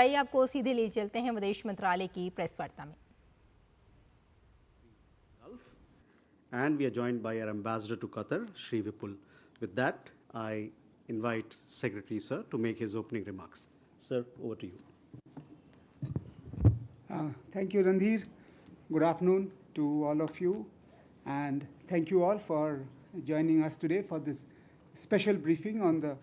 आइए आपको सीधे ले चलते हैं विदेश मंत्रालय की प्रेस वार्ता में। And we are joined by our ambassador to Qatar, Shri Vipul. With that, I invite Secretary Sir to make his opening remarks. Sir, over to you. Thank you, Randhir. Good afternoon to all of you, and thank you all for joining us today for this special briefing on the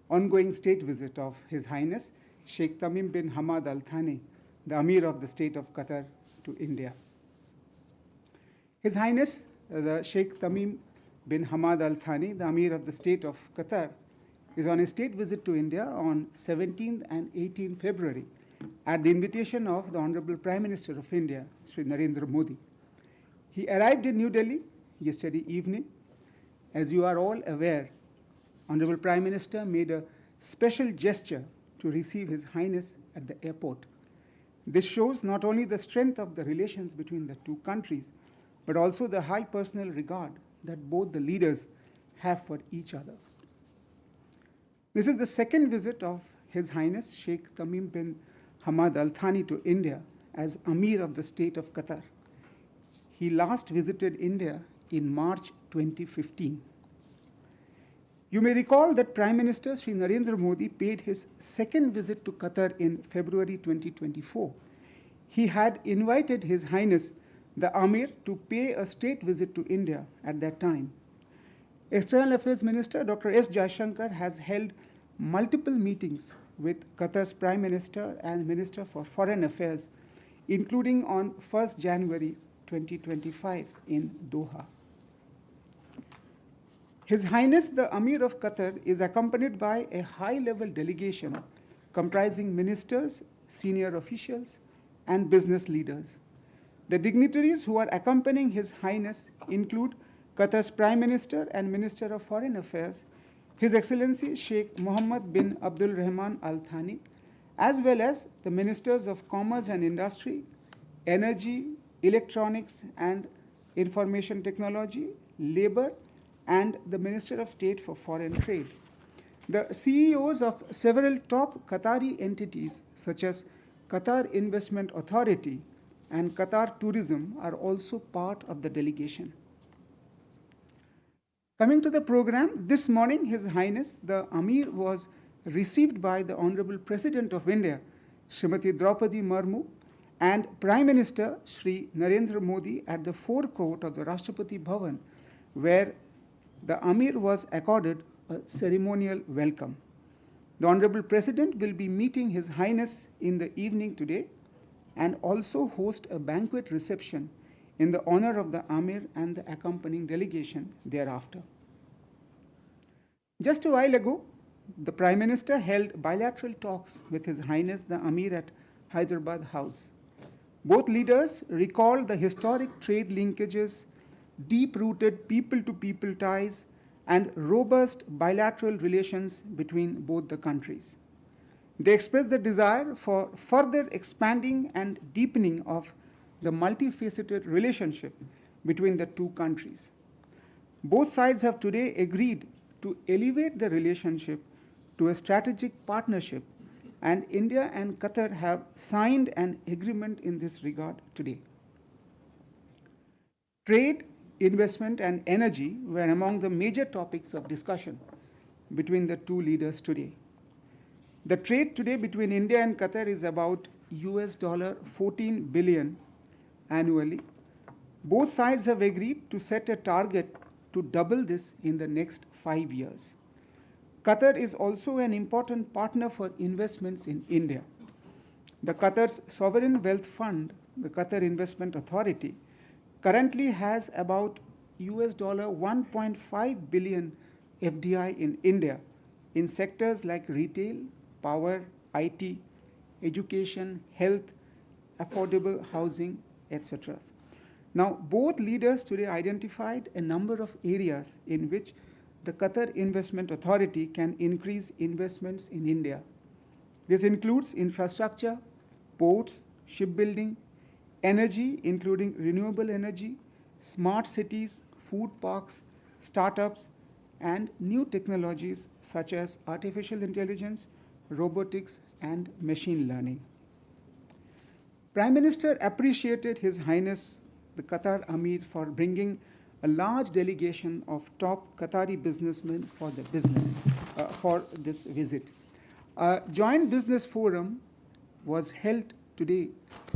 ongoing state visit of His Highness Sheikh Tamim bin Hamad Al Thani, the Emir of the State of Qatar, to India. His Highness the Sheikh Tamim bin Hamad Al Thani, the Emir of the State of Qatar, is on a state visit to India on 17th and 18th February at the invitation of the Honorable Prime Minister of India, Shri Narendra Modi. He arrived in New Delhi yesterday evening. As you are all aware, Honorable Prime Minister made a special gesture to receive His Highness at the airport. This shows not only the strength of the relations between the two countries, but also the high personal regard that both the leaders have for each other. This is the second visit of His Highness Sheikh Tamim bin Hamad Al Thani to India as Emir of the State of Qatar. He last visited India in March 2015. You may recall that Prime Minister Shri Narendra Modi paid his second visit to Qatar in February 2024. He had invited His Highness the Emir to pay a state visit to India at that time. External Affairs Minister Dr. S. Jaishankar has held multiple meetings with Qatar's Prime Minister and Minister for Foreign Affairs, including on 1st January 2025 in Doha. His Highness the Emir of Qatar is accompanied by a high-level delegation comprising ministers, senior officials, and business leaders. The dignitaries who are accompanying His Highness include Qatar's Prime Minister and Minister of Foreign Affairs, His Excellency Sheikh Mohammed bin Abdul Rahman Al Thani, as well as the Ministers of Commerce and Industry, Energy, Electronics and Information Technology, Labor, and the Minister of State for Foreign Trade. The CEOs of several top Qatari entities such as Qatar Investment Authority and Qatar Tourism are also part of the delegation. Coming to the program, this morning His Highness the Emir was received by the Honorable President of India, Srimati Draupadi Murmu, and Prime Minister Shri Narendra Modi at the forecourt of the Rashtrapati Bhavan, where the Emir was accorded a ceremonial welcome. The Honorable President will be meeting His Highness in the evening today and also host a banquet reception in the honor of the Emir and the accompanying delegation thereafter. Just a while ago, the Prime Minister held bilateral talks with His Highness the Emir at Hyderabad House. Both leaders recalled the historic trade linkages, deep-rooted people-to-people ties, and robust bilateral relations between both the countries. They expressed the desire for further expanding and deepening of the multifaceted relationship between the two countries. Both sides have today agreed to elevate the relationship to a strategic partnership, and India and Qatar have signed an agreement in this regard today. Trade, investment, and energy were among the major topics of discussion between the two leaders today. The trade today between India and Qatar is about $14 billion annually. Both sides have agreed to set a target to double this in the next 5 years. Qatar is also an important partner for investments in India. The Qatar's Sovereign Wealth Fund, the Qatar Investment Authority, currently has about $1.5 billion FDI in India in sectors like retail, power, IT, education, health, affordable housing, etc. Now, both leaders today identified a number of areas in which the Qatar Investment Authority can increase investments in India. This includes infrastructure, ports, shipbuilding, energy, including renewable energy, smart cities, food parks, startups, and new technologies such as artificial intelligence, robotics, and machine learning. Prime Minister appreciated His Highness the Qatar Emir for bringing a large delegation of top Qatari businessmen for this visit. A joint business forum was held today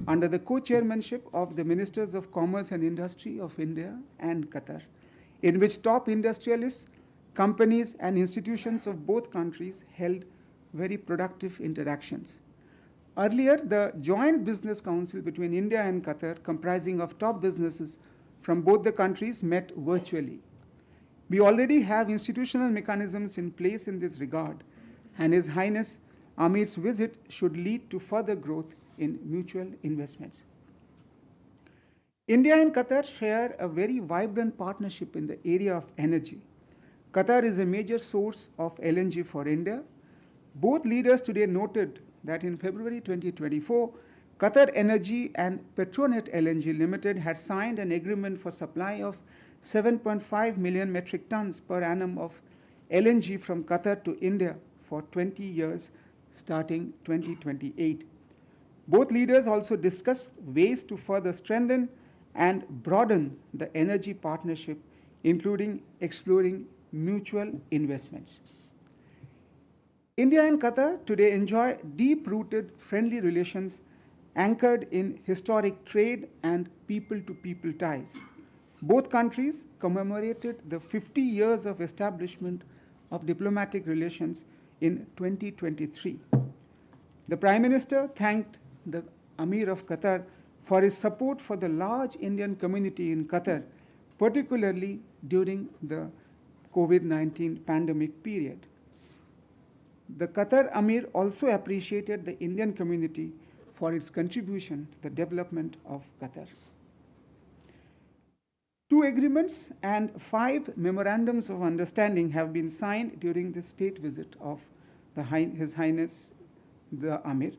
under the co-chairmanship of the Ministers of Commerce and Industry of India and Qatar, in which top industrialists, companies, and institutions of both countries held very productive interactions. Earlier, the Joint Business Council between India and Qatar, comprising of top businesses from both the countries, met virtually. We already have institutional mechanisms in place in this regard, and His Highness Amir's visit should lead to further growth in mutual investments. India and Qatar share a very vibrant partnership in the area of energy. Qatar is a major source of LNG for India. Both leaders today noted that in February 2024, Qatar Energy and Petronet LNG Limited had signed an agreement for supply of 7.5 million metric tons per annum of LNG from Qatar to India for 20 years starting 2028. Both leaders also discussed ways to further strengthen and broaden the energy partnership, including exploring mutual investments. India and Qatar today enjoy deep-rooted friendly relations anchored in historic trade and people-to-people ties. Both countries commemorated the 50 years of establishment of diplomatic relations in 2023. The Prime Minister thanked the Emir of Qatar for his support for the large Indian community in Qatar, particularly during the COVID-19 pandemic period. The Qatar Emir also appreciated the Indian community for its contribution to the development of Qatar. 2 agreements and 5 memorandums of understanding have been signed during the state visit of His Highness the Emir.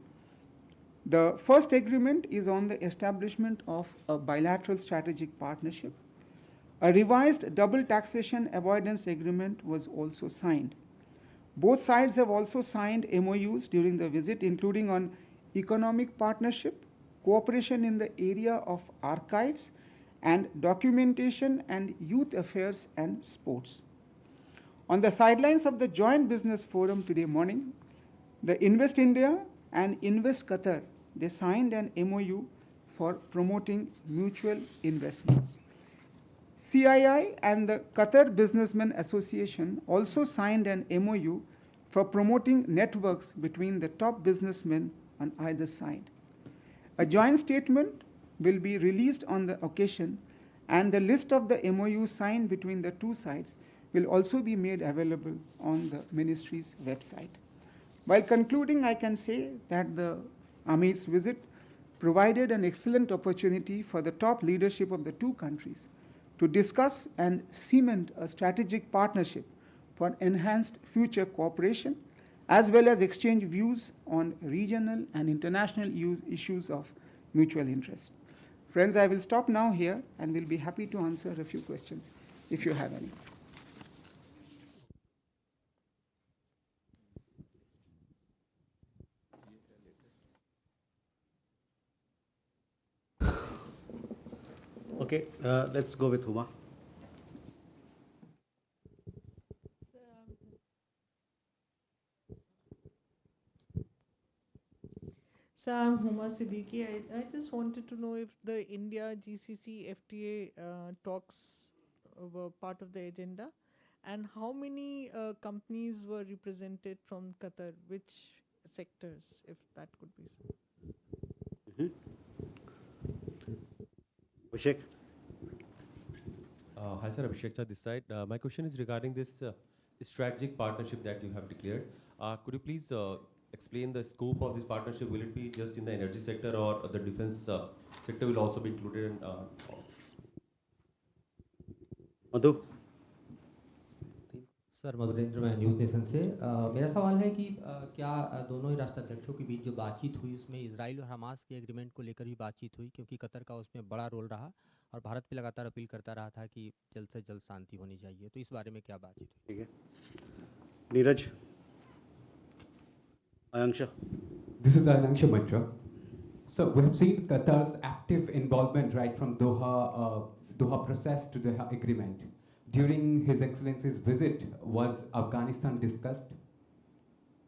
The first agreement is on the establishment of a bilateral strategic partnership. A revised double taxation avoidance agreement was also signed. Both sides have also signed MOUs during the visit, including on economic partnership, cooperation in the area of archives, and documentation and youth affairs and sports. On the sidelines of the Joint Business Forum today morning, the Invest India and Invest Qatar, they signed an MOU for promoting mutual investments. CII and the Qatar Businessmen Association also signed an MOU for promoting networks between the top businessmen on either side. A joint statement will be released on the occasion, and the list of the MOUs signed between the two sides will also be made available on the ministry's website. While concluding, I can say that the Amir's visit provided an excellent opportunity for the top leadership of the two countries to discuss and cement a strategic partnership for enhanced future cooperation, as well as exchange views on regional and international issues of mutual interest. Friends, I will stop now here and will be happy to answer a few questions if you have any. Okay, let's go with Huma. So I'm Huma Siddiqui. I just wanted to know if the India GCC FTA talks were part of the agenda, and how many companies were represented from Qatar, which sectors, if that could be so. Abhishek. Hi, sir. Abhishek Chha this side. My question is regarding this strategic partnership that you have declared. Could you please explain the scope of this partnership? Will it be just in the energy sector, or the defense sector will also be included? Madhu. Sir Madhurendra मैं news nation से मेरा सवाल है कि क्या दोनों ही राष्ट्राध्यक्षों के बीच जो बातचीत हुई उसमें इजराइल और हमास के एग्रीमेंट को लेकर भी बातचीत हुई, क्योंकि कतर का उसमें बड़ा रोल रहा और भारत भी लगातार अपील करता रहा था कि जल्द से जल्द शांति होनी चाहिए, तो इस बारे में क्या बातचीत हुई? ठीक है, Neeraj. Ayangsha. This is Ananksha Mitra. So we've seen Qatar's active involvement right from Doha process to the agreement. During His Excellency's visit, was Afghanistan discussed?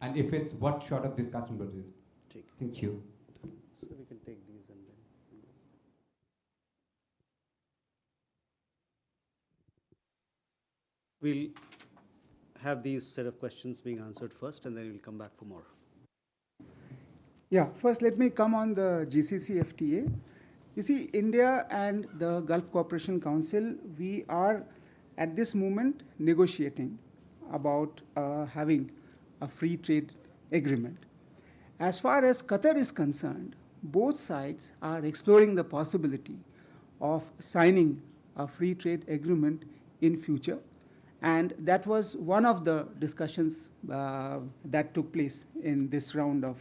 And if it's, what sort of discussion was it? Thank you. So we can take these and then. We'll have these set of questions being answered first, and then we'll come back for more. Yeah, first let me come on the GCC FTA. You see, India and the Gulf Cooperation Council, we are at this moment negotiating about having a free trade agreement. As far as Qatar is concerned, both sides are exploring the possibility of signing a free trade agreement in future. And that was one of the discussions that took place in this round of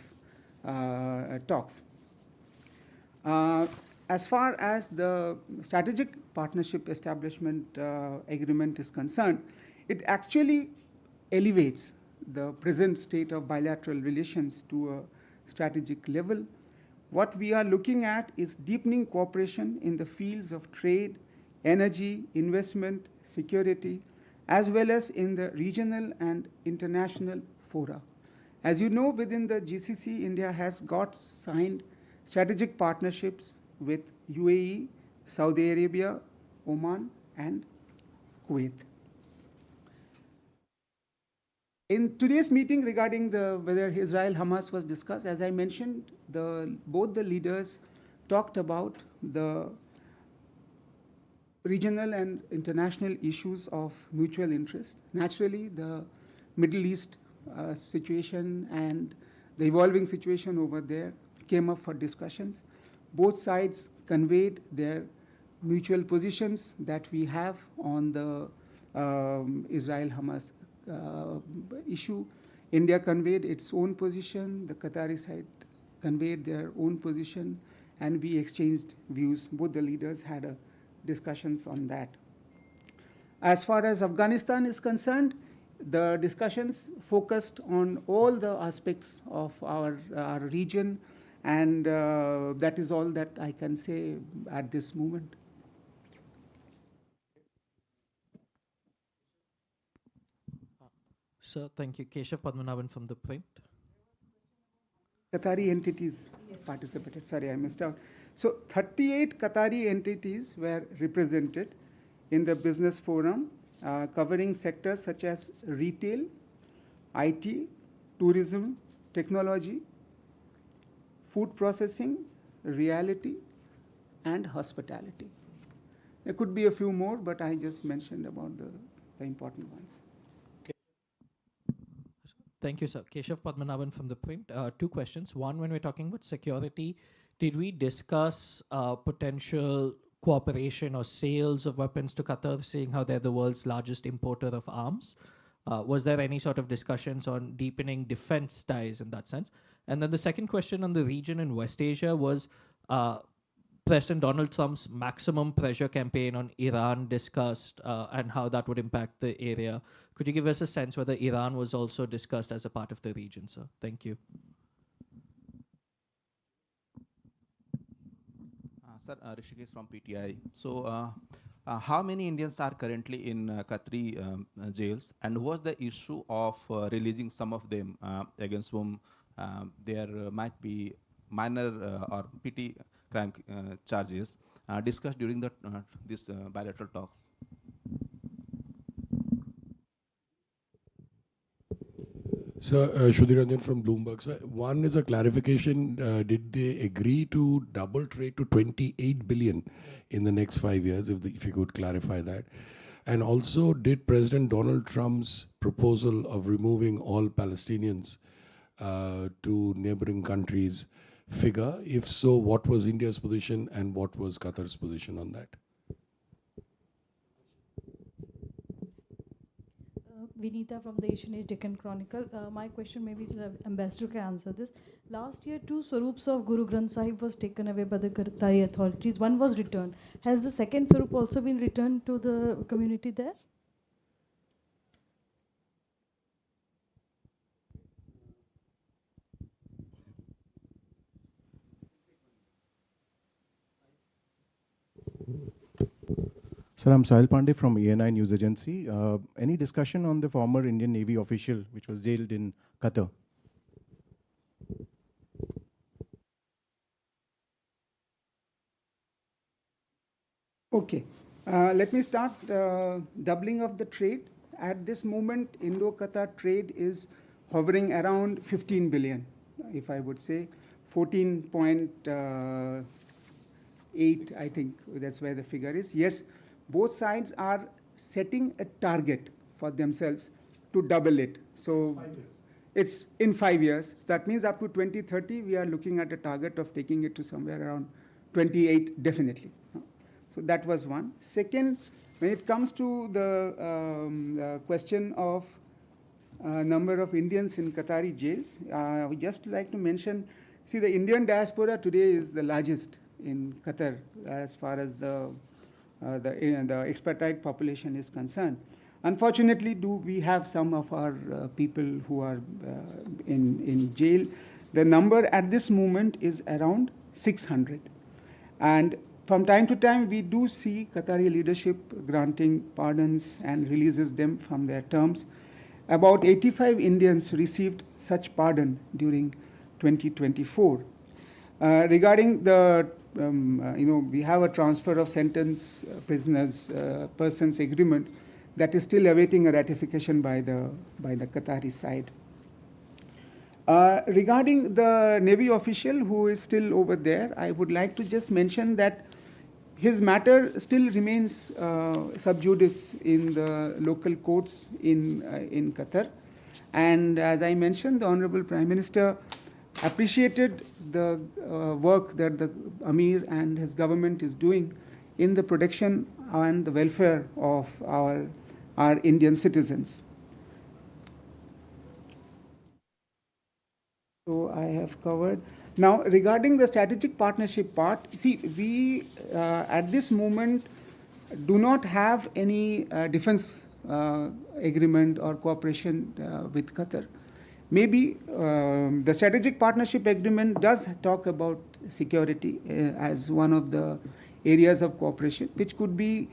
talks. As far as the strategic partnership establishment agreement is concerned, it actually elevates the present state of bilateral relations to a strategic level. What we are looking at is deepening cooperation in the fields of trade, energy, investment, security, as well as in the regional and international fora. As you know, within the GCC, India has got signed strategic partnerships with UAE, Saudi Arabia, Oman, and Kuwait. In today's meeting regarding whether Israel-Hamas was discussed, as I mentioned, both the leaders talked about the regional and international issues of mutual interest. Naturally, the Middle East situation and the evolving situation over there came up for discussions. Both sides conveyed their mutual positions that we have on the Israel-Hamas issue. India conveyed its own position, the Qatari side conveyed their own position, and we exchanged views. Both the leaders had discussions on that. As far as Afghanistan is concerned, the discussions focused on all the aspects of our region, and that is all that I can say at this moment. Sir, thank you. Keshav Padmanabhan from The Print. Qatari entities participated. Sorry, I missed out. So 38 Qatari entities were represented in the business forum, covering sectors such as retail, IT, tourism, technology, food processing, reality, and hospitality. There could be a few more, but I just mentioned about the important ones. Thank you, sir. Keshav Padmanabhan from The Print. Two questions. One, when we're talking about security, did we discuss potential cooperation or sales of weapons to Qatar, seeing how they're the world's largest importer of arms? Was there any sort of discussions on deepening defense ties in that sense? And then the second question on the region in West Asia was President Donald Trump's maximum pressure campaign on Iran discussed and how that would impact the area. Could you give us a sense whether Iran was also discussed as a part of the region, sir? Thank you. Sir, Rishikesh from PTI. So, how many Indians are currently in Qatari jails, and was the issue of releasing some of them against whom there might be minor or petty crime charges discussed during this bilateral talks? So, Shudhir Ranjan from Bloomberg. So, one is a clarification. Did they agree to double trade to 28 billion in the next 5 years? If you could clarify that. And also, did President Donald Trump's proposal of removing all Palestinians to neighboring countries figure? If so, what was India's position and what was Qatar's position on that? Vinita from the Asian Age Deccan Chronicle. My question, maybe the ambassador can answer this. Last year, 2 swarups of Guru Granth Sahib was taken away by the Qatari authorities. One was returned. Has the second swarup also been returned to the community there? Sir, I'm Sahil Pandey from ENI News Agency. Any discussion on the former Indian Navy official which was jailed in Qatar? Okay, let me start doubling of the trade. At this moment, Indo-Qatar trade is hovering around 15 billion, if I would say, 14.8, I think that's where the figure is. Yes, both sides are setting a target for themselves to double it. So it's in 5 years. That means up to 2030, we are looking at a target of taking it to somewhere around 28, definitely. So that was one. Second, when it comes to the question of number of Indians in Qatari jails, I would just like to mention, see, the Indian diaspora today is the largest in Qatar as far as the expatriate population is concerned. Unfortunately, we have some of our people who are in jail. The number at this moment is around 600. And from time to time, we do see Qatari leadership granting pardons and releases them from their terms. About 85 Indians received such pardon during 2024. Regarding the, we have a transfer of sentence persons agreement that is still awaiting a ratification by the Qatari side. Regarding the Navy official who is still over there, I would like to just mention that his matter still remains sub judice in the local courts in Qatar. And as I mentioned, the Honorable Prime Minister appreciated the work that the Emir and his government is doing in the protection and the welfare of our Indian citizens. So I have covered. Now, regarding the strategic partnership part, see, we at this moment do not have any defense agreement or cooperation with Qatar. Maybe the strategic partnership agreement does talk about security as one of the areas of cooperation, which could be,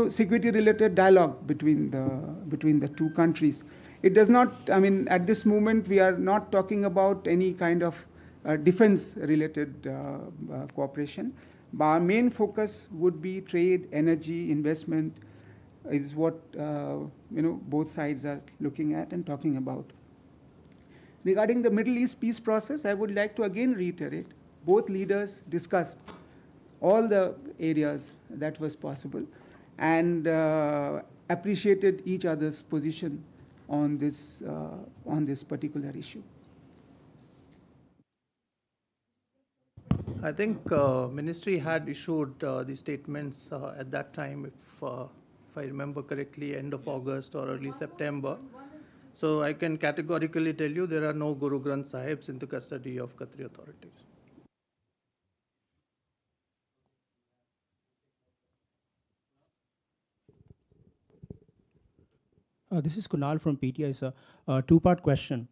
security-related dialogue between the two countries. It does not, at this moment, we are not talking about any kind of defense-related cooperation. But our main focus would be trade, energy, investment, is what both sides are looking at and talking about. Regarding the Middle East peace process, I would like to again reiterate, both leaders discussed all the areas that was possible and appreciated each other's position on this particular issue. I think ministry had issued the statements at that time, if I remember correctly, end of August or early September. So I can categorically tell you there are no Guru Granth Sahibs in the custody of Qatari authorities. This is Kunal from PTI, sir. Two-part question.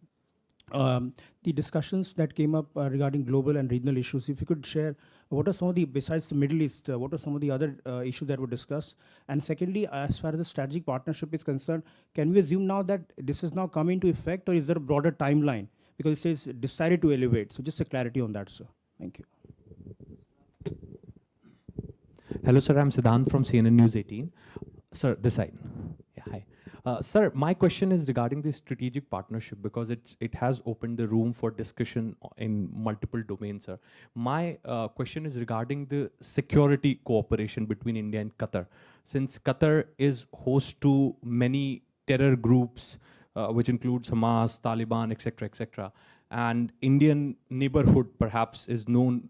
The discussions that came up regarding global and regional issues, if you could share, what are some of the, besides the Middle East, what are some of the other issues that were discussed? And secondly, as far as the strategic partnership is concerned, can we assume now that this is now coming into effect, or is there a broader timeline? Because it says decided to elevate. So just a clarity on that, sir. Thank you. Hello, sir. I'm Siddhant from CNN News 18. Sir, this side. Yeah, hi. Sir, my question is regarding the strategic partnership, because it has opened the room for discussion in multiple domains, sir. My question is regarding the security cooperation between India and Qatar. Since Qatar is host to many terror groups, which includes Hamas, Taliban, etc., and Indian neighborhood perhaps is known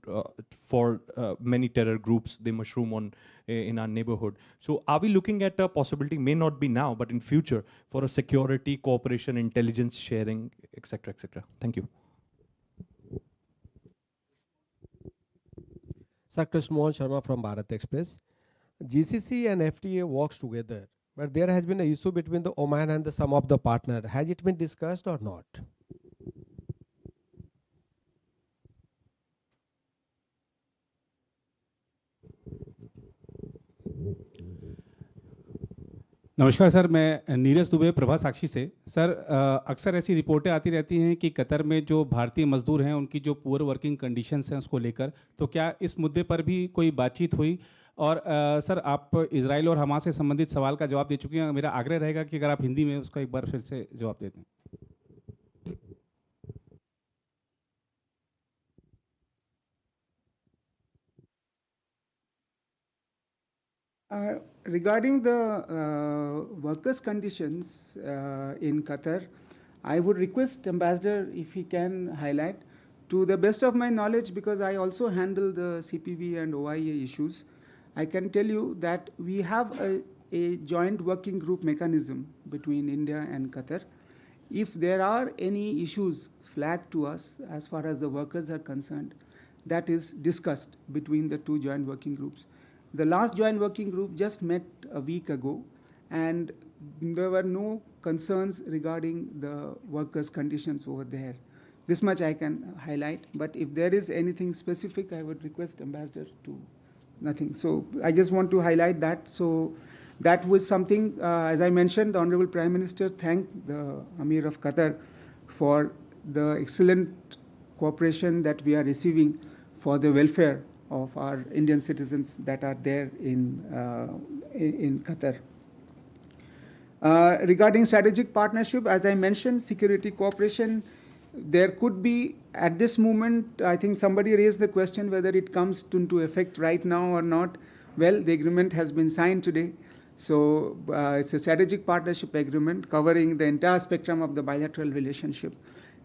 for many terror groups, they mushroom in our neighborhood. So are we looking at a possibility, may not be now, but in future, for a security, cooperation, intelligence sharing, etc.? Thank you. Dr. Mohan Sharma from Bharat Express. GCC and FTA works together, but there has been an issue between the Oman and some of the partner. Has it been discussed or not? नमस्कार sir, मैं नीरज दुबे प्रभा साक्षी से। Sir, अक्सर ऐसी रिपोर्टें आती रहती हैं कि कतर में जो भारतीय मजदूर हैं उनकी जो पुअर वर्किंग कंडीशंस हैं उसको लेकर, तो क्या इस मुद्दे पर भी कोई बातचीत हुई? और सर, आप इजराइल और हमास से संबंधित सवाल का जवाब दे चुके हैं। मेरा आग्रह रहेगा कि अगर आप हिंदी में उसका एक बार फिर से जवाब दे दें। Regarding the workers' conditions in Qatar, I would request Ambassador if he can highlight. To the best of my knowledge, because I also handle the CPV and OIA issues, I can tell you that we have a joint working group mechanism between India and Qatar. If there are any issues flagged to us as far as the workers are concerned, that is discussed between the two joint working groups. The last joint working group just met a week ago, and there were no concerns regarding the workers' conditions over there. This much I can highlight, but if there is anything specific, I would request Ambassador to nothing. So I just want to highlight that. So that was something, as I mentioned, the Honorable Prime Minister thanked the Emir of Qatar for the excellent cooperation that we are receiving for the welfare of our Indian citizens that are there in Qatar. Regarding strategic partnership, as I mentioned, security cooperation, there could be, at this moment, I think somebody raised the question whether it comes into effect right now or not. Well, the agreement has been signed today. So it's a strategic partnership agreement covering the entire spectrum of the bilateral relationship.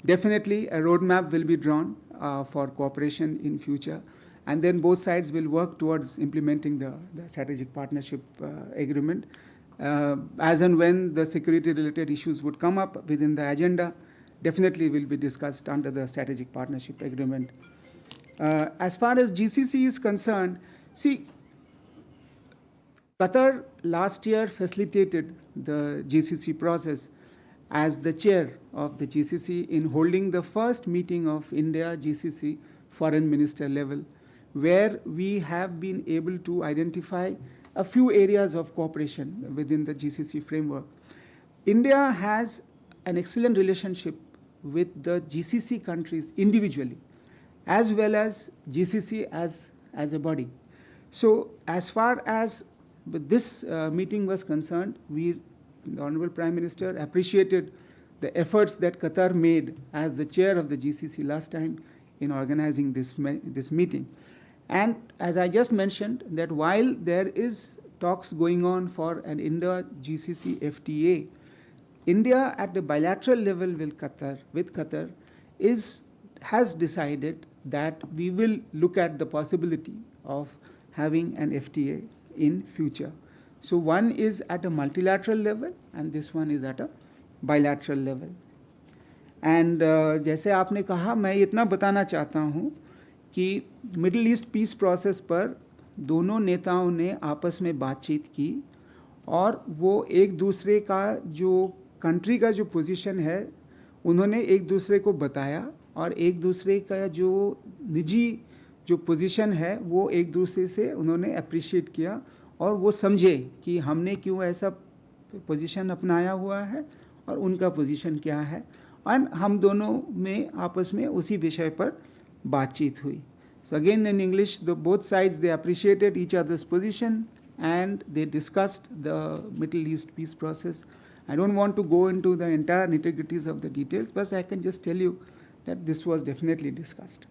Definitely a roadmap will be drawn for cooperation in future. And then both sides will work towards implementing the strategic partnership agreement. As and when the security-related issues would come up within the agenda, definitely will be discussed under the strategic partnership agreement. As far as GCC is concerned, see, Qatar last year facilitated the GCC process as the chair of the GCC in holding the first meeting of India-GCC foreign minister level, where we have been able to identify a few areas of cooperation within the GCC framework. India has an excellent relationship with the GCC countries individually, as well as GCC as a body. So as far as this meeting was concerned, the Honorable Prime Minister appreciated the efforts that Qatar made as the chair of the GCC last time in organizing this meeting. And as I just mentioned, that while there is talks going on for an Indo-GCC FTA, India at the bilateral level with Qatar has decided that we will look at the possibility of having an FTA in future. So one is at a multilateral level and this one is at a bilateral level. And जैसे आपने कहा, मैं इतना बताना चाहता हूँ कि middle east peace process पर दोनों नेताओं ने आपस में बातचीत की और वो एक दूसरे का जो कंट्री का जो पोजीशन है उन्होंने एक दूसरे को बताया और एक दूसरे का जो निजी जो पोजीशन है वो एक दूसरे से उन्होंने अप्रिशिएट किया और वो समझे कि हमने क्यों ऐसा पोजीशन अपनाया हुआ है और उनका पोजीशन क्या है, और हम दोनों में आपस में उसी विषय पर बातचीत हुई. So again in English, both sides, they appreciated each other's position and they discussed the Middle East peace process. I don't want to go into the entire nitty-gritties of the details, but I can just tell you that this was definitely discussed.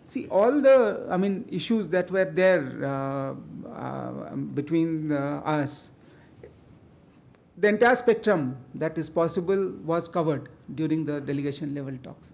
See, all the issues that were there between us, the entire spectrum that is possible was covered during the delegation level talks.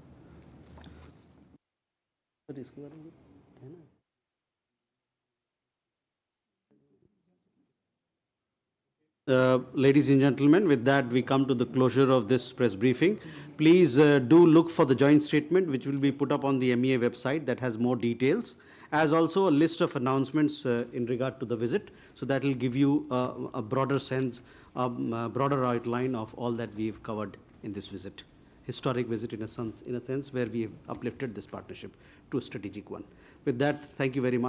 Ladies and gentlemen, with that we come to the closure of this press briefing. Please do look for the joint statement which will be put up on the MEA website that has more details, as also a list of announcements in regard to the visit. So that will give you a broader sense, a broader outline of all that we've covered in this visit. historic visit in a sense where we have uplifted this partnership to a strategic one. With that, thank you very much.